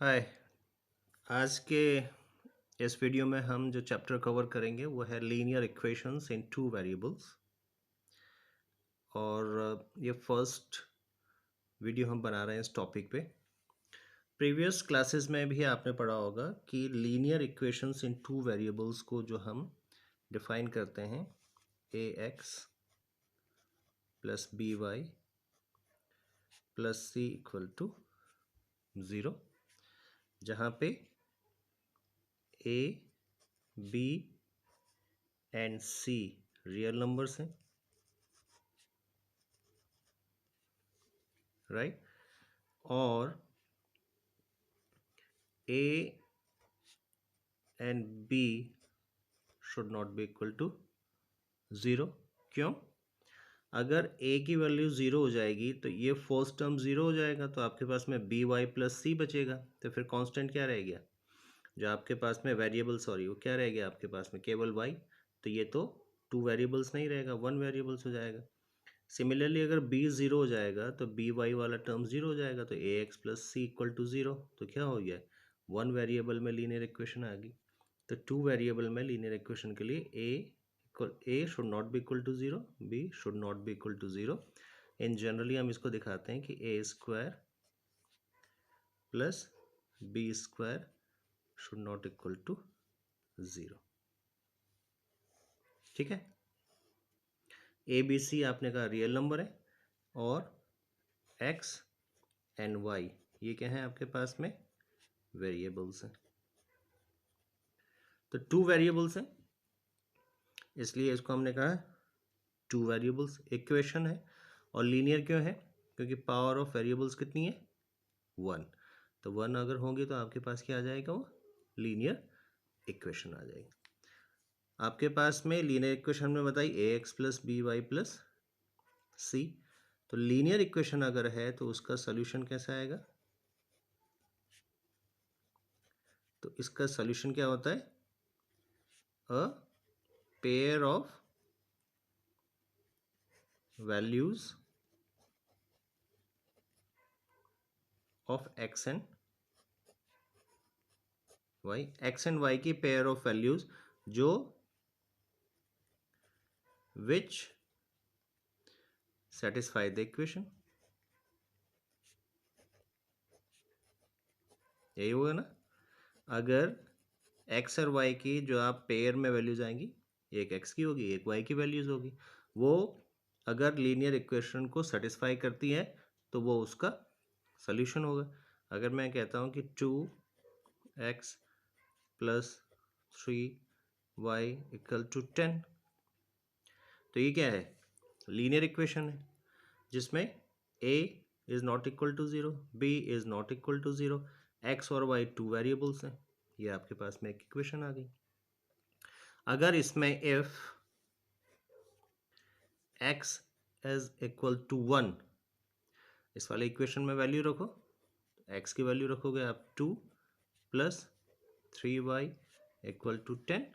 हाय। आज के इस वीडियो में हम जो चैप्टर कवर करेंगे वो है linear equations in two variables. और ये फर्स्ट वीडियो हम बना रहे हैं इस टॉपिक पे। प्रीवियस क्लासेस में भी आपने पढ़ा होगा कि linear equations in two variables को जो हम डिफाइन करते हैं A X plus B Y plus C equal to zero, जहाँ पे A B and C real numbers हैं, राइट। और a and b should not be equal to zero. क्यों? अगर a की वैल्यू ज़ीरो हो जाएगी तो ये फर्स्ट टर्म ज़ीरो हो जाएगा, तो आपके पास में बी वाई प्लस सी बचेगा। तो फिर कांस्टेंट क्या रह गया? जो आपके पास में वेरिएबल, सॉरी, वो क्या रह गया आपके पास में? केवल y। तो ये तो टू वेरिएबल्स नहीं रहेगा, वन वेरिएबल्स हो जाएगा। सिमिलरली अगर b ज़ीरो हो जाएगा तो बी वाई वाला टर्म ज़ीरो हो जाएगा, तो A X plus C equal to zero. तो क्या हो गया? वन वेरिएबल में लीनियर इक्वेशन आ गई। तो टू वेरिएबल में लीनियर इक्वेशन के लिए A should not be equal to zero, B should not be equal to zero. In generally हम इसको दिखाते हैं कि A square plus B square should not equal to zero. ठीक है। ए बी सी आपने कहा रियल नंबर है, और एक्स एंड वाई ये क्या है आपके पास में? वेरिएबल्स हैं। तो टू वेरिएबल्स हैं, इसलिए इसको हमने कहा टू वेरिएबल्स इक्वेशन है। और लीनियर क्यों है? क्योंकि पावर ऑफ वेरिएबल्स कितनी है? वन। तो वन अगर होंगे तो आपके पास क्या आ जाएगा? वो लीनियर इक्वेशन आ जाएगी। आपके पास में लीनियर इक्वेशन में बताई A X plus B Y plus C. तो लीनियर इक्वेशन अगर है तो उसका सोल्यूशन कैसा आएगा? तो इसका सोल्यूशन क्या होता है? A pair of values of x and y, x and y की पेयर ऑफ वैल्यूज जो विच सेटिस्फाई द इक्वेशन। यही होगा ना? अगर एक्स और वाई की जो आप पेयर में वैल्यूज आएंगी, एक एक्स की होगी एक वाई की वैल्यूज होगी, वो अगर लीनियर इक्वेशन को सेटिस्फाई करती है तो वो उसका सोल्यूशन होगा। अगर मैं कहता हूँ कि two x plus three y equal to 10, तो ये क्या है? लीनियर इक्वेशन है जिसमें a is not equal to zero, b is not equal to zero, x और y टू वेरिएबल्स हैं। ये आपके पास में एक इक्वेशन आ गई। अगर इसमें if x is equal to 1, इस वाले इक्वेशन में वैल्यू रखो, x की वैल्यू रखोगे आप 2 प्लस 3y इक्वल टू 10,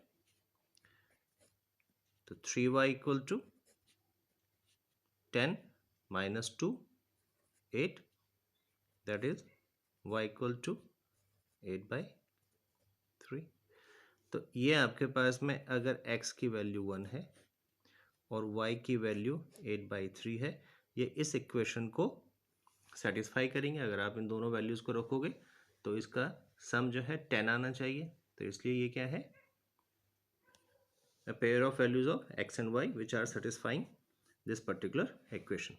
तो 3y equal to 10 minus 2 8, that is y equal to 8/3। तो ये आपके पास में अगर x की वैल्यू 1 है और y की वैल्यू 8/3 है, ये इस इक्वेशन को सेटिस्फाई करेंगे। अगर आप इन दोनों वैल्यूज़ को रखोगे तो इसका सम जो है 10 आना चाहिए। तो इसलिए ये क्या है? A pair of values of x and y which are satisfying this particular equation.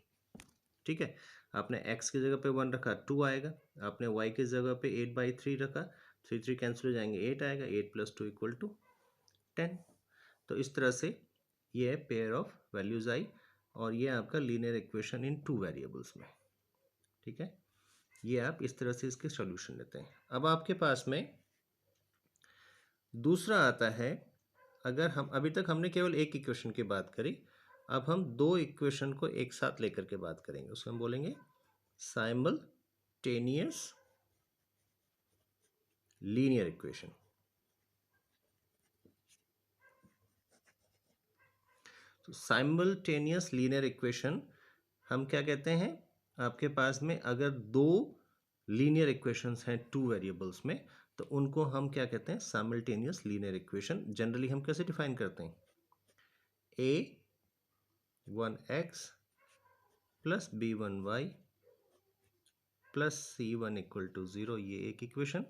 ठीक है। आपने x की जगह पे 1 रखा 2 आएगा, आपने y की जगह पे 8/3 रखा, 3 कैंसिल हो जाएंगे, 8 आएगा, 8 प्लस 2 इक्वल टू 10। तो इस तरह से ये है पेयर ऑफ वैल्यूज आई, और ये आपका linear equation in two variables में। ठीक है। ये आप इस तरह से इसके सॉल्यूशन लेते हैं। अब आपके पास में दूसरा आता है, अगर हम अभी तक हमने केवल एक इक्वेशन की बात करी, अब हम दो इक्वेशन को एक साथ लेकर के बात करेंगे, उसको हम बोलेंगे साइमल्टेनियस लीनियर इक्वेशन। तो साइमल्टेनियस लीनियर इक्वेशन हम क्या कहते हैं? आपके पास में अगर दो लीनियर इक्वेशंस हैं टू वेरिएबल्स में, तो उनको हम क्या कहते हैं, साइमल्टेनियस लीनियर इक्वेशन। जनरली हम कैसे डिफाइन करते हैं, a1x plus b1y plus c1 equal to 0, ये एक इक्वेशन।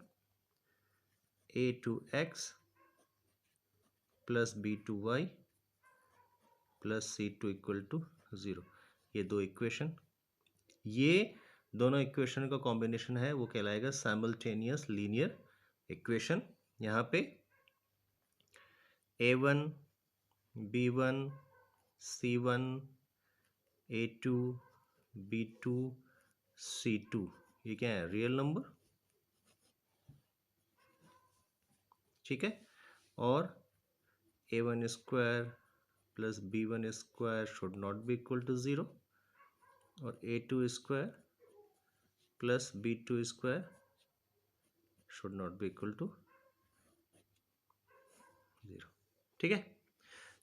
a2x plus b2y plus c2 equal to 0, ये दो इक्वेशन। ये दोनों इक्वेशन का कॉम्बिनेशन है, वो कहलाएगा साइमल्टेनियस लीनियर इक्वेशन। यहाँ पे a1 b1 c1 a2 b2 c2, ये क्या है, रियल नंबर, ठीक है। और a1 square plus b1 square should not be equal to 0, और a2 square plus b2 square should not be equal to 0, ठीक है।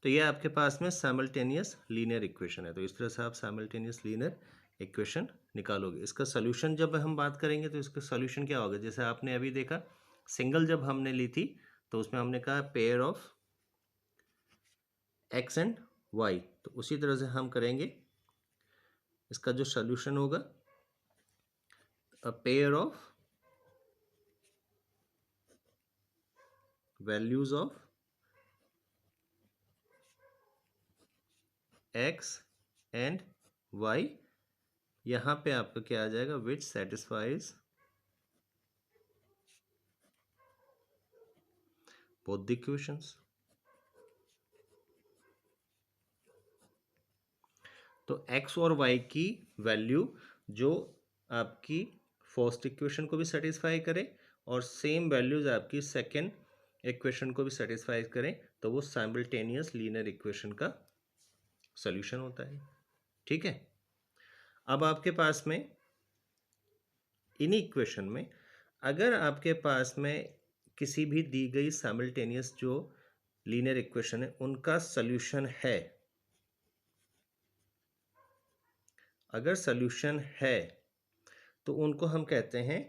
तो ये आपके पास में साइमल्टेनियस लीनियर इक्वेशन है। तो इस तरह से आप साइमल्टेनियस लीनियर इक्वेशन निकालोगे। इसका सोल्यूशन जब हम बात करेंगे तो इसका सोल्यूशन क्या होगा, जैसे आपने अभी देखा सिंगल जब हमने ली थी तो उसमें हमने कहा pair of x and y, तो उसी तरह से हम करेंगे। इसका जो सोल्यूशन होगा, a pair of values of x and y, यहाँ पे आपका क्या आ जाएगा, which satisfies both the equations. तो x और y की वैल्यू जो आपकी फर्स्ट इक्वेशन को भी सेटिस्फाई करे और सेम वैल्यूज आपकी सेकेंड इक्वेशन को भी सेटिस्फाई करें, तो वो साइमल्टेनियस लीनियर इक्वेशन का सॉल्यूशन होता है, ठीक है। अब आपके पास में इन्हीं इक्वेशन में अगर आपके पास में किसी भी दी गई साइमल्टेनियस जो लीनियर इक्वेशन है उनका सॉल्यूशन है, अगर सॉल्यूशन है तो उनको हम कहते हैं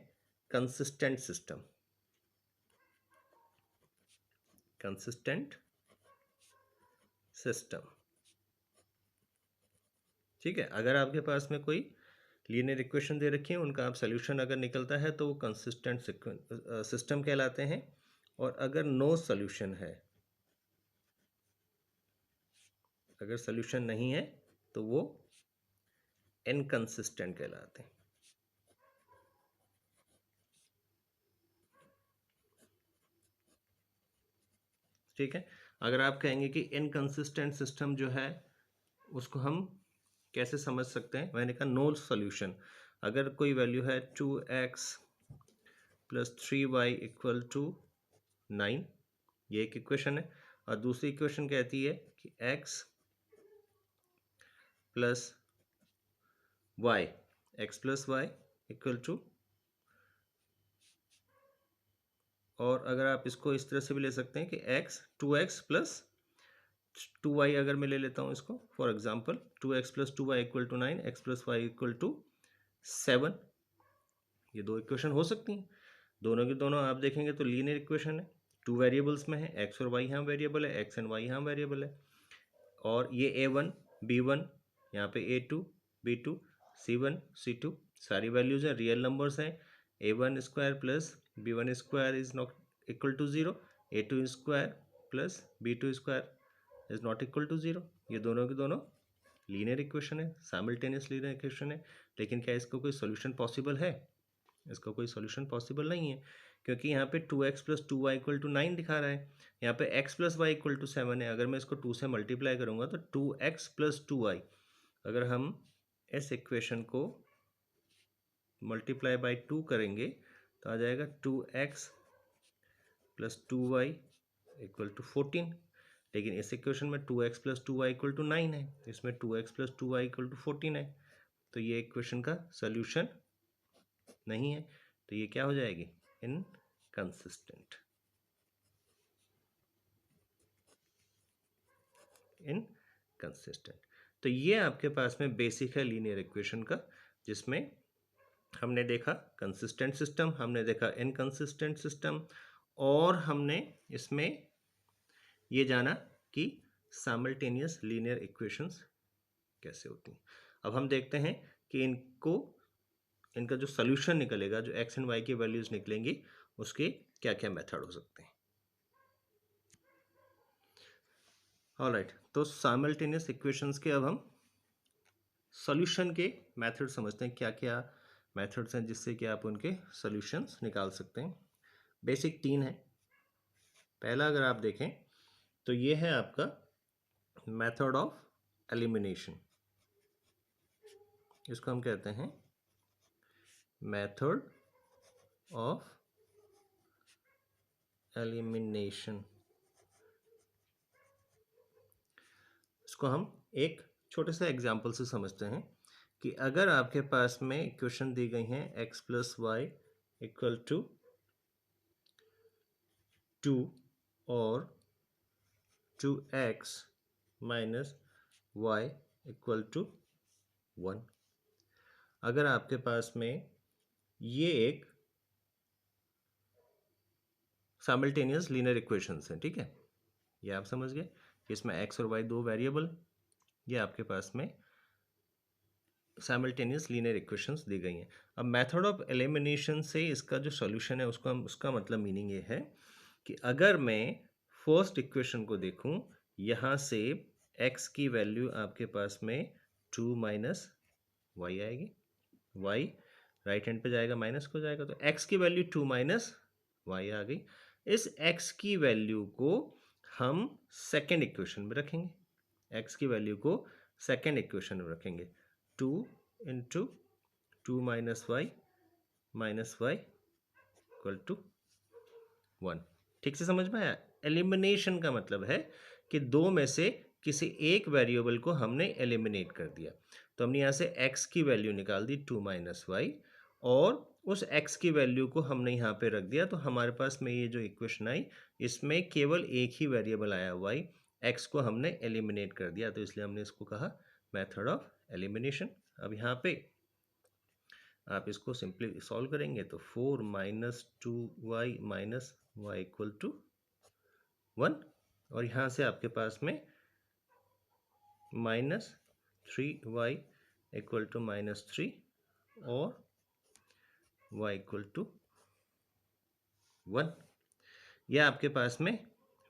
कंसिस्टेंट सिस्टम, कंसिस्टेंट सिस्टम, ठीक है। अगर आपके पास में कोई लीनियर इक्वेशन दे रखी है, उनका आप सॉल्यूशन अगर निकलता है तो वो कंसिस्टेंट सिस्टम कहलाते हैं, और अगर नो सॉल्यूशन है, अगर सॉल्यूशन नहीं है तो वो इनकंसिस्टेंट कहलाते हैं, ठीक है। अगर आप कहेंगे कि इनकंसिस्टेंट सिस्टम जो है उसको हम कैसे समझ सकते हैं, मैंने कहा नो सॉल्यूशन। अगर कोई वैल्यू है 2x plus 3y equal to 9, ये एक इक्वेशन है, और दूसरी इक्वेशन कहती है कि x plus y, x plus y equal to, और अगर आप इसको इस तरह से भी ले सकते हैं कि x 2x प्लस 2y, अगर मैं ले लेता हूँ इसको for example 2x plus 2y equal to 9, x plus y equal to 7, ये दो इक्वेशन हो सकती हैं। दोनों की दोनों आप देखेंगे तो लीनियर इक्वेशन है, टू वेरिएबल्स में है, x और y यहाँ वेरिएबल है, x एंड y यहाँ वेरिएबल है, और ये a1 b1 यहाँ पे a2 b2 c1 c2 सारी वैल्यूज हैं, रियल नंबर्स हैं। a1 square plus b1 square is not equal to 0, a2 square plus b2 square is not equal to 0, ये दोनों के दोनों लीनियर इक्वेशन है, साइमल्टेनियस लीनियर इक्वेशन है। लेकिन क्या इसका कोई सोल्यूशन पॉसिबल है, इसका कोई सोल्यूशन पॉसिबल नहीं है, क्योंकि यहाँ पे 2x plus 2y equal to 9 दिखा रहा है, यहाँ पे x plus y equal to 7 है। अगर मैं इसको 2 से मल्टीप्लाई करूँगा तो 2x प्लस 2y, अगर हम इस इक्वेशन को मल्टीप्लाई बाई 2 करेंगे तो आ जाएगा 2x plus 2y equal to 14, लेकिन इस इक्वेशन में 2x plus 2y equal to 9 है, इसमें 2x plus 2y equal to 14 है, तो ये इक्वेशन का सोल्यूशन नहीं है, तो ये क्या हो जाएगी, इनकंसिस्टेंट, इनकंसिस्टेंट। तो ये आपके पास में बेसिक है लीनियर इक्वेशन का, जिसमें हमने देखा कंसिस्टेंट सिस्टम, हमने देखा इनकंसिस्टेंट सिस्टम, और हमने इसमें ये जाना कि साइमल्टेनियस लीनियर इक्वेशंस कैसे होती हैं। अब हम देखते हैं कि इनका जो सोल्यूशन निकलेगा, जो एक्स एंड वाई की वैल्यूज निकलेंगी, उसके क्या क्या मेथड हो सकते हैं। ऑलराइट, तो साइमल्टेनियस इक्वेशंस के अब हम सॉल्यूशन के मेथड समझते हैं, क्या क्या मेथड्स हैं जिससे कि आप उनके सॉल्यूशंस निकाल सकते हैं। बेसिक 3 है। पहला अगर आप देखें तो ये है आपका मेथड ऑफ एलिमिनेशन, इसको हम कहते हैं मेथड ऑफ एलिमिनेशन। इसको हम एक छोटे से एग्जाम्पल से समझते हैं कि अगर आपके पास में इक्वेशन दी गई हैं x plus y equal to 2 और 2x minus y equal to 1। अगर आपके पास में ये एक साइमल्टेनियस लीनियर इक्वेशंस हैं, ठीक है, ये आप समझ गए कि इसमें x और y दो वेरिएबल, ये आपके पास में साइमल्टेनियस लीनियर इक्वेशंस दी गई हैं। अब मेथड ऑफ एलिमिनेशन से इसका जो सॉल्यूशन है उसका मतलब मीनिंग ये है कि अगर मैं फर्स्ट इक्वेशन को देखूं, यहाँ से x की वैल्यू आपके पास में 2 माइनस वाई आएगी, y राइट हैंड पे जाएगा, माइनस को जाएगा, तो x की वैल्यू 2 माइनस वाई आ गई। इस x की वैल्यू को हम सेकेंड इक्वेशन में रखेंगे, x की वैल्यू को सेकेंड इक्वेशन में रखेंगे, 2 into 2 minus y equal to 1। ठीक से समझ में आया? एलिमिनेशन का मतलब है कि दो में से किसी एक वेरिएबल को हमने एलिमिनेट कर दिया। तो हमने यहाँ से x की वैल्यू निकाल दी 2 माइनस वाई, और उस x की वैल्यू को हमने यहाँ पे रख दिया, तो हमारे पास में ये जो इक्वेशन आई, इसमें केवल एक ही वेरिएबल आया y, x को हमने एलिमिनेट कर दिया, तो इसलिए हमने इसको कहा मेथड ऑफ एलिमिनेशन। अब यहाँ पे आप इसको सिंपली सॉल्व करेंगे तो 4 minus 2y minus y equal to 1, और यहाँ से आपके पास में minus 3y equal to minus 3 और y इक्वल टू 1, यह आपके पास में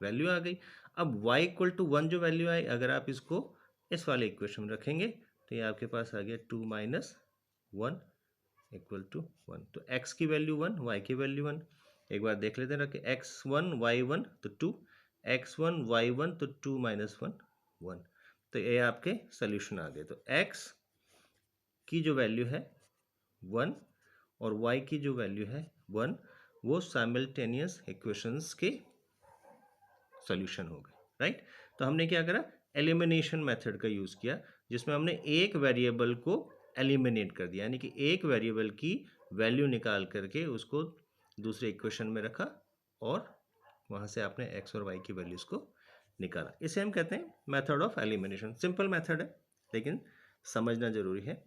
वैल्यू आ गई। अब y इक्वल टू 1 जो वैल्यू आई, अगर आप इसको इस वाले इक्वेशन में रखेंगे तो ये आपके पास आ गया 2 माइनस 1 इक्वल टू 1। तो x की वैल्यू 1, y की वैल्यू 1। एक बार देख लेते हैं, रखे x1 y1 तो 2, x1 y1 तो 2 माइनस 1 1, तो ये आपके सोल्यूशन आ गए। तो x की जो वैल्यू है 1 और y की जो वैल्यू है 1, वो साइमल्टेनियस इक्वेशंस के सॉल्यूशन हो गए, राइट। तो हमने क्या करा, एलिमिनेशन मेथड का यूज़ किया, जिसमें हमने एक वेरिएबल को एलिमिनेट कर दिया, यानी कि एक वेरिएबल की वैल्यू निकाल करके उसको दूसरे इक्वेशन में रखा और वहाँ से आपने x और y की वैल्यूज़ को निकाला। इसे हम कहते हैं method of elimination. Simple method है लेकिन समझना जरूरी है।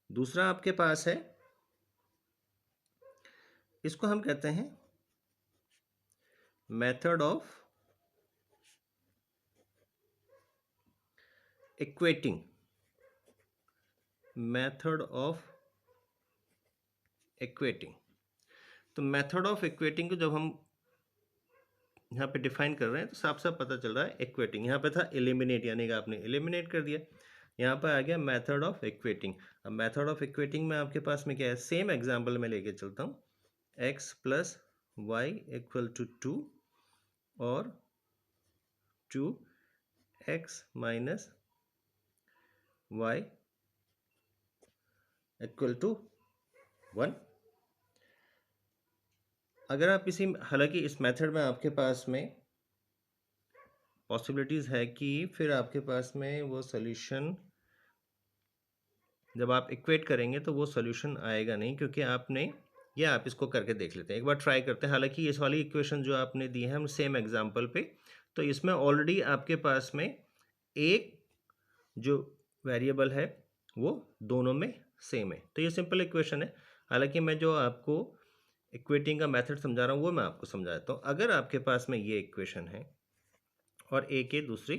दूसरा आपके पास है, इसको हम कहते हैं method of equating. Method of equating, तो मेथड ऑफ इक्वेटिंग को जब हम यहाँ पे डिफाइन कर रहे हैं तो साफ साफ पता चल रहा है इक्वेटिंग। यहाँ पे था एलिमिनेट, यानी कि आपने एलिमिनेट कर दिया, यहाँ पर आ गया मेथड ऑफ इक्वेटिंग। अब मेथड ऑफ इक्वेटिंग में आपके पास में क्या है, सेम एग्जांपल में लेके चलता हूँ, x plus y equal to 2 और 2x minus y equal to 1। अगर आप इसी, हालांकि इस मेथड में आपके पास में पॉसिबिलिटीज़ है कि फिर आपके पास में वो सोल्यूशन जब आप इक्वेट करेंगे तो वो सोल्यूशन आएगा नहीं, क्योंकि आपने, या आप इसको करके देख लेते हैं, एक बार ट्राई करते हैं। हालांकि इस वाली इक्वेशन जो आपने दी है हम सेम एग्जांपल पे, तो इसमें ऑलरेडी आपके पास में एक जो वेरिएबल है वो दोनों में सेम है, तो ये सिंपल इक्वेशन है। हालांकि मैं जो आपको इक्वेटिंग का मेथड समझा रहा हूँ वो मैं आपको समझाता हूँ। अगर आपके पास में ये इक्वेशन है और ए के दूसरी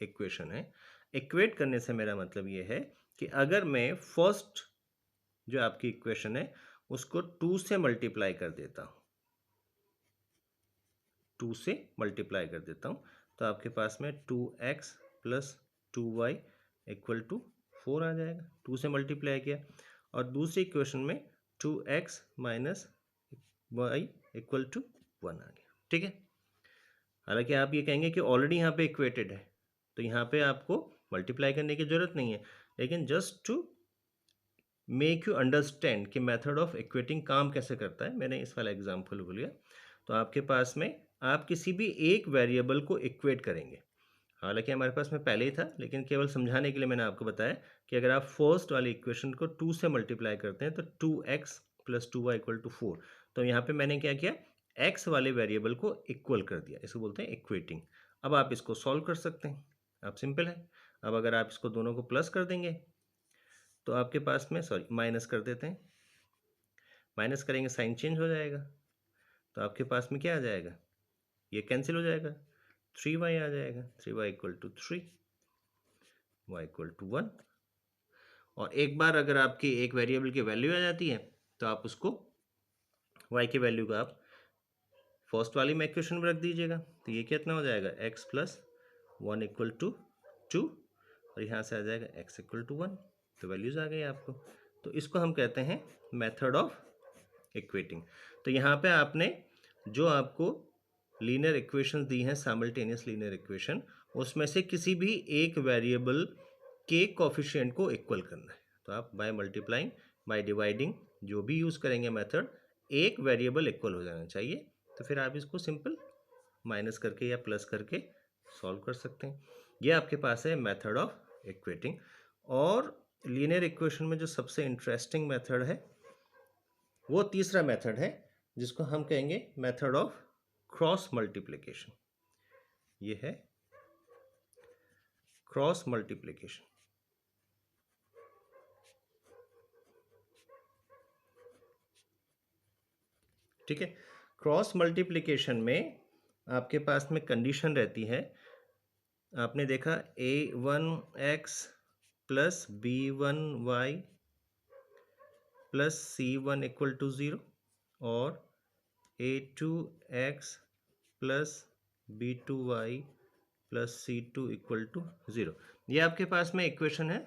इक्वेशन है, इक्वेट करने से मेरा मतलब ये है कि अगर मैं फर्स्ट जो आपकी इक्वेशन है उसको 2 से मल्टीप्लाई कर देता हूँ, 2 से मल्टीप्लाई कर देता हूँ, तो आपके पास में 2x plus 2y equal to 4 आ जाएगा। 2 से मल्टीप्लाई किया। और दूसरी इक्वेशन में 2x minus y equal to 1 आ गया। ठीक है। हालांकि आप ये कहेंगे कि ऑलरेडी यहाँ पे इक्वेटेड है, तो यहाँ पे आपको मल्टीप्लाई करने की ज़रूरत नहीं है, लेकिन just to make you understand कि मेथड ऑफ इक्वेटिंग काम कैसे करता है, मैंने इस वाला एग्जाम्पल को लिया। तो आपके पास में आप किसी भी एक वेरिएबल को इक्वेट करेंगे। हालांकि हमारे पास में पहले ही था, लेकिन केवल समझाने के लिए मैंने आपको बताया कि अगर आप फर्स्ट वाली इक्वेशन को 2 से मल्टीप्लाई करते हैं तो 2x plus 2y equal to 4। तो यहाँ पे मैंने क्या किया, x वाले वेरिएबल को इक्वल कर दिया, इसको बोलते हैं इक्वेटिंग। अब आप इसको सॉल्व कर सकते हैं, अब सिंपल है। अब अगर आप इसको दोनों को प्लस कर देंगे तो आपके पास में, सॉरी माइनस कर देते हैं, माइनस करेंगे साइन चेंज हो जाएगा, तो आपके पास में क्या आ जाएगा, ये कैंसिल हो जाएगा, 3y आ जाएगा, 3y equal to 3, y equal to 1। और एक बार अगर आपकी एक वेरिएबल की वैल्यू आ जाती है तो आप उसको y की वैल्यू का आप फर्स्ट वाली में इक्वेशन में रख दीजिएगा, तो ये कितना हो जाएगा, x प्लस 1 इक्वल टू 2, और यहाँ से आ जाएगा x इक्वल टू 1। तो वैल्यूज़ आ गई आपको। तो इसको हम कहते हैं मेथड ऑफ इक्वेटिंग। तो यहाँ पे आपने जो आपको लीनियर इक्वेशन दी हैं, साइमल्टेनियस लीनियर इक्वेशन, उसमें से किसी भी एक वेरिएबल के कोफिशिएंट को इक्वल करना है। तो आप बाय मल्टीप्लाइंग, बाय डिवाइडिंग, जो भी यूज़ करेंगे मेथड, एक वेरिएबल इक्वल हो जाना चाहिए। तो फिर आप इसको सिंपल माइनस करके या प्लस करके सॉल्व कर सकते हैं। ये आपके पास है मेथड ऑफ इक्वेटिंग। और लीनियर इक्वेशन में जो सबसे इंटरेस्टिंग मेथड है वो तीसरा मेथड है, जिसको हम कहेंगे मेथड ऑफ क्रॉस मल्टीप्लिकेशन। ये है क्रॉस मल्टीप्लिकेशन। ठीक है। क्रॉस मल्टीप्लिकेशन में आपके पास में कंडीशन रहती है, आपने देखा a1x plus b1y plus c1 equal to 0 और a2x plus b2y plus c2 equal to 0। ये आपके पास में इक्वेशन है,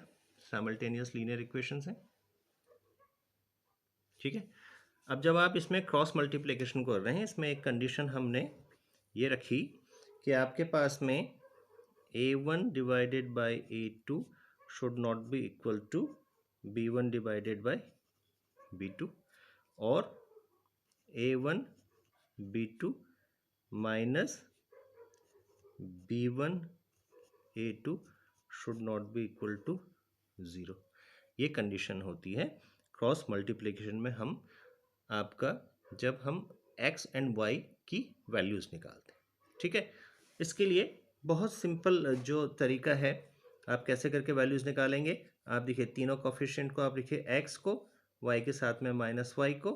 साइमल्टेनियस लीनियर इक्वेशंस हैं। ठीक है। अब जब आप इसमें क्रॉस मल्टीप्लिकेशन कर रहे हैं, इसमें एक कंडीशन हमने ये रखी कि आपके पास में a1 divided by a2 should not be equal to b1 divided by b2, और a1 b2 minus b1 a2 should not be equal to 0। ये कंडीशन होती है क्रॉस मल्टीप्लिकेशन में। हम आपका जब हम x एंड y की वैल्यूज़ निकालते हैं। ठीक है। इसके लिए बहुत सिंपल जो तरीका है, आप कैसे करके वैल्यूज़ निकालेंगे, आप देखिए तीनों कोफिशिएंट को आप लिखिए, x को, y के साथ में माइनस y को,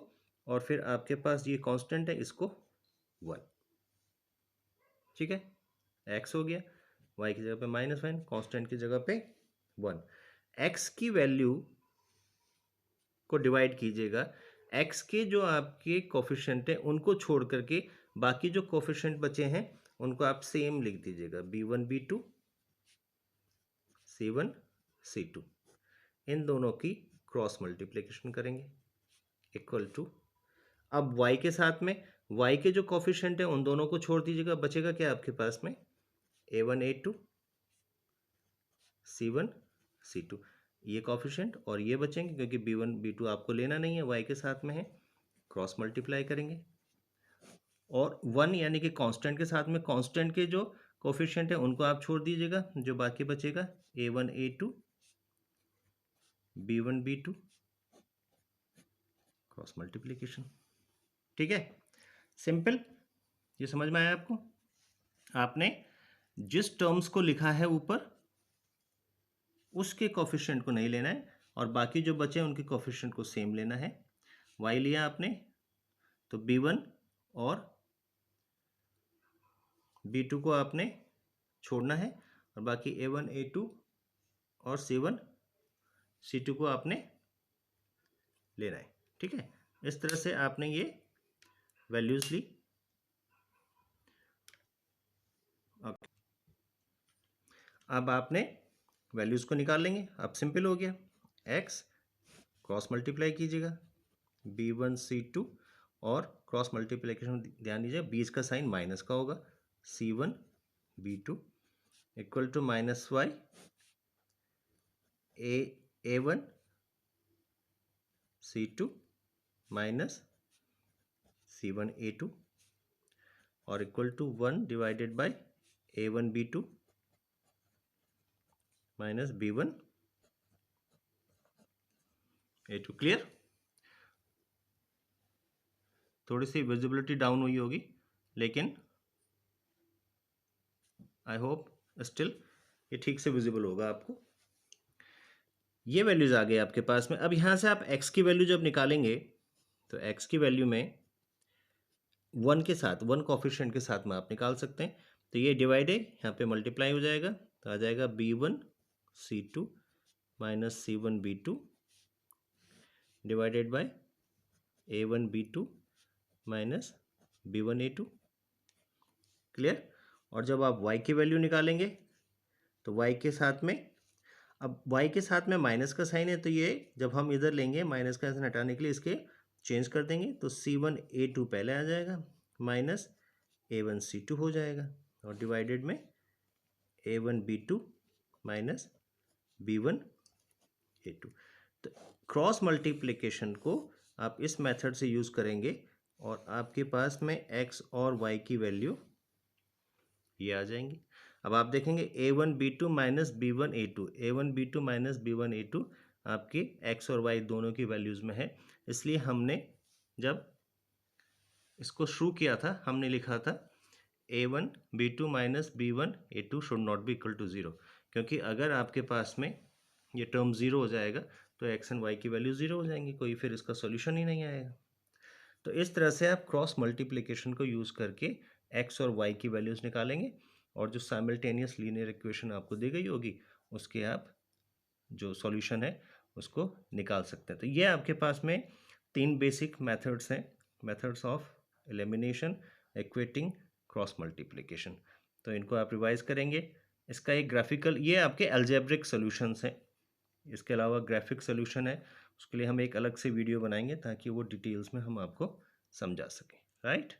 और फिर आपके पास ये कांस्टेंट है, इसको 1। ठीक है। x हो गया, y की जगह पे -1, कांस्टेंट की जगह पे 1। x की वैल्यू को डिवाइड कीजिएगा, x के जो आपके कोफिशिएंट हैं उनको छोड़ करके बाकी जो कोफिशिएंट बचे हैं उनको आप सेम लिख दीजिएगा, b1 b2 c1 c2। इन दोनों की क्रॉस मल्टीप्लिकेशन करेंगे इक्वल टू, अब y के साथ में y के जो कोफिशिएंट है उन दोनों को छोड़ दीजिएगा, बचेगा क्या आपके पास में, a1 a2 c1 c2, ये कोफिशिएंट और ये बचेंगे, क्योंकि b1 b2 आपको लेना नहीं है, y के साथ में है, क्रॉस मल्टीप्लाई करेंगे। और 1 यानी कि कांस्टेंट के साथ में कांस्टेंट के जो कोफिशिएंट है उनको आप छोड़ दीजिएगा, जो बाकी बचेगा a1 a2 b1 b2 cross multiplication. ठीक है, सिंपल। ये समझ में आया आपको? आपने जिस टर्म्स को लिखा है ऊपर उसके कोफिशिएंट को नहीं लेना है, और बाकी जो बचे उनके कोफिशिएंट को सेम लेना है। y लिया आपने, तो b1 और b2 को आपने छोड़ना है और बाकी a1 a2 और c1 c2 को आपने लेना है। ठीक है, इस तरह से आपने ये वैल्यूज ली। अब आपने वैल्यूज को निकाल लेंगे। अब सिंपल हो गया, x क्रॉस मल्टीप्लाई कीजिएगा b1 c2 और क्रॉस मल्टीप्लिकेशन ध्यान दीजिए, बीच का साइन माइनस का होगा, c1 b2 equal to minus y a1 c2 minus c1 a2 और equal to 1 divided by a1 b2 minus b1 a2। Clear? थोड़ी सी विजिबिलिटी डाउन हुई होगी, लेकिन आई होप स्टिल ये ठीक से विजिबल होगा आपको। ये वैल्यूज आ गए आपके पास में। अब यहाँ से आप x की वैल्यू जब निकालेंगे तो x की वैल्यू में 1 के साथ, 1 कोफिशिएंट के साथ में आप निकाल सकते हैं। तो ये डिवाइड है, यहाँ पे मल्टीप्लाई हो जाएगा, तो आ जाएगा b1 c2 minus c1 b2 divided by a1 b2 minus b1 a2। Clear? और जब आप y की वैल्यू निकालेंगे तो y के साथ में, अब y के साथ में माइनस का साइन है, तो ये जब हम इधर लेंगे माइनस का साइन हटाने के लिए इसके चेंज कर देंगे, तो c1 a2 पहले आ जाएगा माइनस a1 c2 हो जाएगा और डिवाइडेड में a1 b2 minus b1 a2। तो क्रॉस मल्टीप्लिकेशन को आप इस मेथड से यूज़ करेंगे और आपके पास में x और y की वैल्यू ये आ जाएंगी। अब आप देखेंगे a1 b2 minus b1 a2, a1 b2 minus b1 a2 आपकी x और y दोनों की वैल्यूज़ में है। इसलिए हमने जब इसको शुरू किया था हमने लिखा था a1 b2 minus b1 a2 should not be equal to 0, क्योंकि अगर आपके पास में ये टर्म 0 हो जाएगा तो x एंड y की वैल्यू 0 हो जाएंगी, कोई फिर इसका सॉल्यूशन ही नहीं आएगा। तो इस तरह से आप क्रॉस मल्टीप्लिकेशन को यूज़ करके x और y की वैल्यूज़ निकालेंगे और जो साइमल्टेनियस लीनियर इक्वेशन आपको दी गई होगी उसके आप जो सॉल्यूशन है उसको निकाल सकते हैं। तो ये आपके पास में 3 बेसिक मेथड्स हैं, methods of elimination, equating, cross multiplication. तो इनको आप रिवाइज करेंगे। इसका एक ग्राफिकल, ये आपके अलजेब्रिक सॉल्यूशंस हैं, इसके अलावा ग्राफिक सॉल्यूशन है, उसके लिए हम एक अलग से वीडियो बनाएंगे ताकि वो डिटेल्स में हम आपको समझा सकें। राइट?